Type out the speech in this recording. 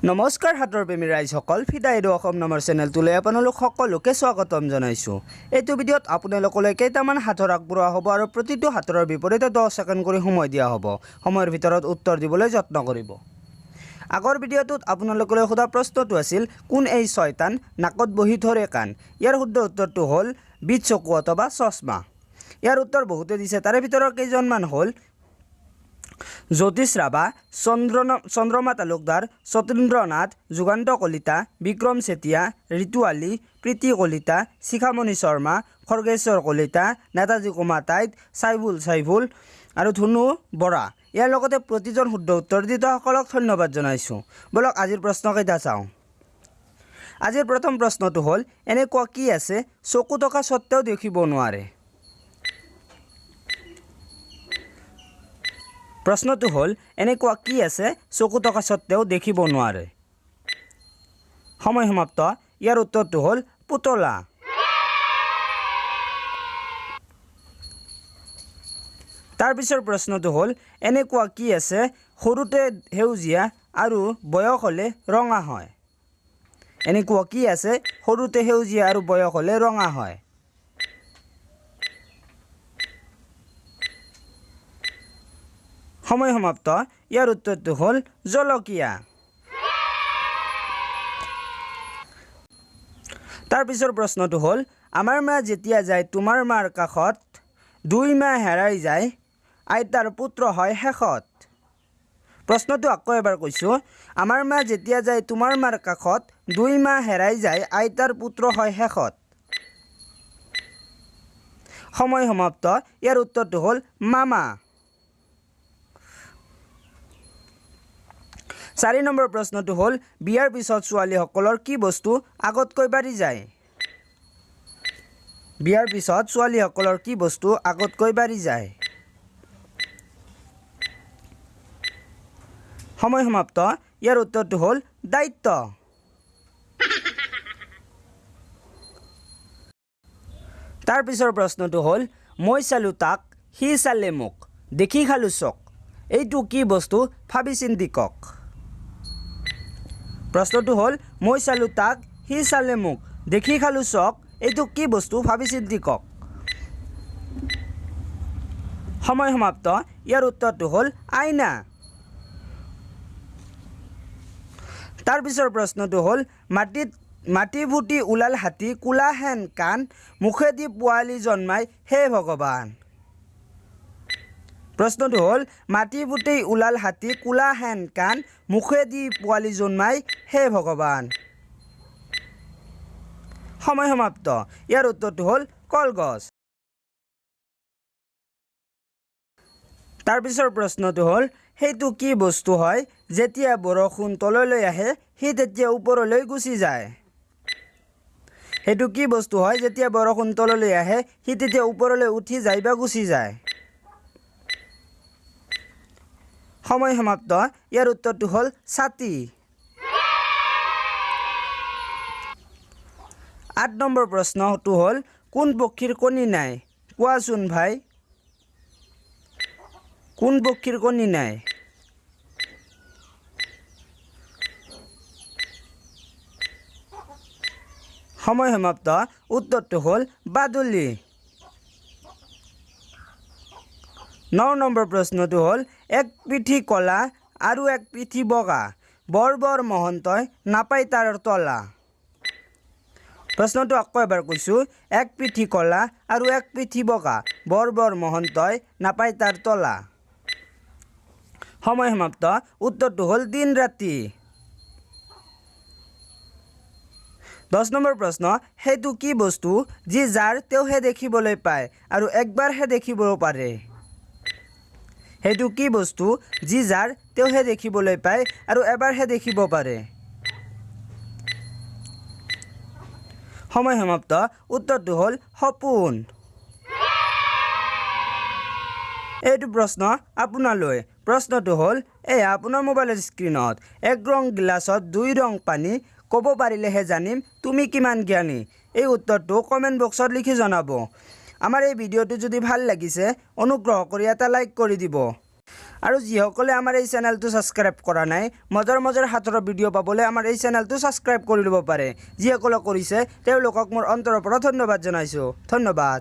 নমস্কাৰ হাতৰ প্ৰেমী ৰাইজসকল fidaeduaxom নামৰ চেনেলটোলৈ আপোনালোক সকলোকে স্বাগতম জনাইছো। এইটো ভিডিঅ'ত আপোনালোকলৈ কেইটামান হাতৰ আগবঢ়োৱা হ'ব আৰু প্ৰতিটো হাতৰৰ বিপৰীতে 10 ছেকেণ্ড কৰি সময় দিয়া হ'ব। সময়ৰ ভিতৰত উত্তৰ দিবলৈ যত্ন কৰিব। আগৰ ভিডিঅ'টোত আপোনালোকলৈ সোধা প্ৰশ্নটো আছিল কোন এই শয়তান নাকত বহি ধৰে কাণ। ইয়াৰ শুদ্ধ উত্তৰটো হ'ল বিট চকু অথবা চশমা। ইয়াৰ উত্তৰ বহুতে দিছে, তাৰে ভিতৰত কেইজনমান হ'ল জ্যোতিষ ৰাভা, চন্দ্ৰমা তালুকদাৰ, সতীন্দ্ৰনাথ, যুগান্ত কলিতা, বিক্ৰম চেতিয়া, ঋতু আলী, প্ৰীতি কলিতা, শিখামণি শৰ্মা, খৰ্গেশ্বৰ কলিতা, নেতাজী কুমাৰ টাইট, চাইফুল আৰু ধুনু বৰা। ইয়াৰ লগতে প্ৰতিজন শুদ্ধ উত্তৰ দিয়াসকলক ধন্যবাদ জনাইছোঁ। বলক আজিৰ প্ৰশ্নকেইটা চাওঁ। আজিৰ প্ৰথম প্ৰশ্নটো হ'ল এনেকুৱা কি আছে চকু থকা স্বত্তেও দেখিব নোৱাৰে। প্ৰশ্নটো হ'ল এনেকুৱা কি আছে চকু থকা স্বত্তেও দেখিব নোৱাৰে। সময় সমাপ্ত। ইয়াৰ উত্তৰটো হ'ল পুতলা। তাৰ পিছৰ প্ৰশ্নটো হ'ল এনেকুৱা কি আছে সৰুতে সেউজীয়া আৰু বয়স হ'লে ৰঙা হয়। এনেকুৱা কি আছে সৰুতে সেউজীয়া আৰু বয়স হ'লে ৰঙা হয়। সময় সমাপ্ত। ইয়াৰ উত্তৰটো হ'ল জলকীয়া। তাৰ পিছৰ প্ৰশ্নটো হ'ল আমাৰ মা যেতিয়া যায় তোমাৰ মাৰ কাষত 2 মাহ হেৰাই যায় আইতাৰ পুত্ৰ হয় শেষত। প্ৰশ্নটো আকৌ এবাৰ কৈছোঁ, আমাৰ মা যেতিয়া যায় তোমাৰ মাৰ কাষত 2 মাহ হেৰাই যায় আইতাৰ পুত্ৰ হয় শেষত। সময় সমাপ্ত। ইয়াৰ উত্তৰটো হ'ল মামা। 4 নম্বৰ প্ৰশ্নটো হ'ল বিয়াৰ পিছত ছোৱালীসকলৰ কি বস্তু আগতকৈ বাঢ়ি যায়। বিয়াৰ পিছত ছোৱালীসকলৰ কি বস্তু আগতকৈ বাঢ়ি যায়। সময় সমাপ্ত। ইয়াৰ উত্তৰটো হ'ল দায়িত্ব। তাৰ পিছৰ প্ৰশ্নটো হ'ল মই চালোঁ তাক সি চালে মোক দেখি খালোঁ চক এইটো কি বস্তু ভাবি চিন্তি কওক। প্ৰশ্নটো হ'ল মই চালোঁ তাক সি চালে মোক দেখি খালোঁ চক এইটো কি বস্তু ভাবি চিন্তি কওক। সময় সমাপ্ত। ইয়াৰ উত্তৰটো হ'ল আইনা। তাৰ পিছৰ প্ৰশ্নটো হ'ল মাটি ফুটি ওলাল হাতী কোলা হেন কাণ মুখেদি পোৱালি জন্মাই হে ভগৱান। প্ৰশ্নটো হ'ল মাটি ফুটি ওলাল হাতী কোলা হেন কাণ মুখেদি পোৱালি জন্মাই হে ভগৱান। সময় সমাপ্ত। ইয়াৰ উত্তৰটো হ'ল কলগছ। তাৰ পিছৰ প্ৰশ্নটো হ'ল সেইটো কি বস্তু হয় যেতিয়া বৰষুণ তললৈ আহে সি তেতিয়া ওপৰলৈ গুচি যায়। সেইটো কি বস্তু হয় যেতিয়া বৰষুণ তললৈ আহে সি তেতিয়া ওপৰলৈ উঠি যায় বা গুচি যায়। সময় সমাপ্ত। ইয়াৰ উত্তৰটো হ'ল ছাতি। 8 নম্বৰ প্ৰশ্নটো হ'ল কোন পক্ষীৰ কণী নাই কোৱাচোন ভাই। কোন পক্ষীৰ কণী নাই। সময় সমাপ্ত। উত্তৰটো হ'ল বাদুলি। 9 নম্বৰ প্ৰশ্নটো হ'ল এক পিঠি কলা আৰু এক পিঠি বগা বৰ মহন্তই নাপায় তাৰ তলা। প্ৰশ্নটো আকৌ এবাৰ কৈছোঁ, এক পিঠি কলা আৰু এক পিঠি বগা বৰ মহন্তই নাপায় তাৰ তলা। সময় সমাপ্ত। উত্তৰটো হ'ল দিন ৰাতি। 10 নম্বৰ প্ৰশ্ন সেইটো কি বস্তু যি যাৰ তেওঁহে দেখিবলৈ পায় আৰু একবাৰহে দেখিব পাৰে। সেইটো কি বস্তু যি যাৰ তেওঁহে দেখিবলৈ পায় আৰু এবাৰহে দেখিব পাৰে। সময় সমাপ্ত। উত্তৰটো হ'ল সপোন। এইটো প্ৰশ্ন আপোনালৈ। প্ৰশ্নটো হ'ল এয়া আপোনাৰ মোবাইলৰ স্ক্ৰীণত এক ৰং গিলাচত 2 ৰং পানী ক'ব পাৰিলেহে জানিম তুমি কিমান জ্ঞানী। এই উত্তৰটো কমেণ্ট বক্সত লিখি জনাব। আমাৰ এই ভিডিঅ'টো যদি ভাল লাগিছে অনুগ্ৰহ কৰি এটা লাইক কৰি দিব আৰু যিসকলে আমাৰ এই চেনেলটো ছাবস্ক্ৰাইব কৰা নাই মজাৰ হাতৰ ভিডিঅ' পাবলৈ আমাৰ এই চেনেলটো ছাবস্ক্ৰাইব কৰি ল'ব পাৰে যিসকলে কৰিছে তেওঁলোকক মোৰ অন্তৰৰ পৰা ধন্যবাদ জনাইছোঁ ধন্যবাদ